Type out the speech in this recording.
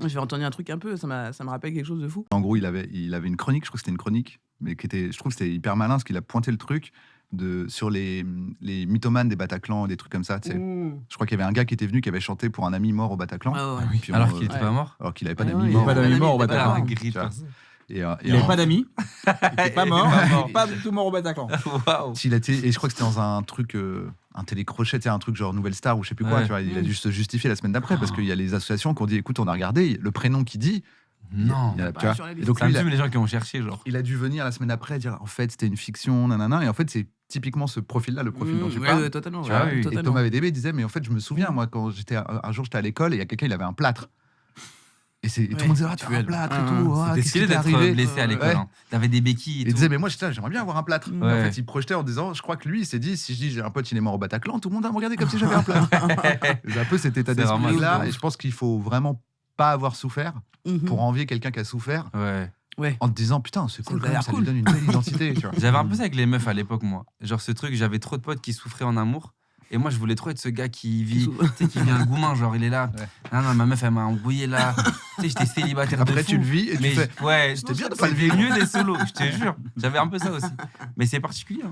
J'ai entendu un truc un peu, ça me rappelle quelque chose de fou. En gros, il avait une chronique, je crois que c'était une chronique, mais je trouve que c'était hyper malin parce qu'il a pointé le truc sur les mythomanes des Bataclan, des trucs comme ça. Tu sais. Je crois qu'il y avait un gars qui était venu qui avait chanté pour un ami mort au Bataclan. Ouais. Puis Alors qu'il était pas mort. alors qu'il n'avait pas Ouais, d'amis ouais, morts. il avait pas d'amis morts au il était Bataclan. pas Ah, là. gris, Tu vois. Il avait pas d'amis. Il était pas mort. Pas du tout mort au Bataclan. Waouh. Et je crois que c'était dans un truc, un télécrochet, tu sais, un truc genre Nouvelle Star ou je sais plus quoi. Ouais. Tu vois, il a dû se justifier la semaine d'après parce qu'il y a les associations qui ont dit écoute, on a regardé le prénom qu'il dit. Non. il y a- Pas tu vois. sur la Et liste. donc Ça lui, me tue, mais les gens qui ont cherché, genre. il a dû venir la semaine après dire en fait c'était une fiction, nanana. Et en fait, c'est typiquement ce profil-là, le profil dont tu parles. Ouais, totalement. Tu vois, oui. et totalement. Thomas VDB disait mais en fait je me souviens moi quand un jour j'étais à l'école et il y a quelqu'un il avait un plâtre et tout le monde disait ah tu as un plâtre et tout Ah, ah, C'était qu'est-ce qui stylé t'est d'être arrivé blessé à l'école. Ouais. Hein. T'avais des béquilles et Il tout. disait mais moi j'aimerais bien avoir un plâtre. Et en Ouais. fait il projetait en disant je crois que lui il s'est dit si je dis j'ai un pote il est mort au Bataclan tout le monde va me regarder comme si j'avais un plâtre. C'est un peu cet état C'est vraiment d'esprit là ouf. et je pense qu'il faut vraiment pas avoir souffert Mhm. pour envier quelqu'un qui a souffert Ouais. Ouais. en te disant putain c'est cool Ça quand a même, l'air ça cool. lui donne une belle identité tu vois. J'avais un peu ça avec les meufs à l'époque, moi. Genre ce truc, j'avais trop de potes qui souffraient en amour. Et moi, je voulais trop être ce gars qui vit, tu sais, qui vit un goumin, genre il est là. Ouais. Non, ma meuf, elle m'a embrouillé là. Tu sais, j'étais célibataire de Après fou. tu le vis et tu Mais fais ouais, c'était bien de pas le c'était vivre. mieux des solos, je te jure. J'avais un peu ça aussi. Mais c'est particulier. Hein.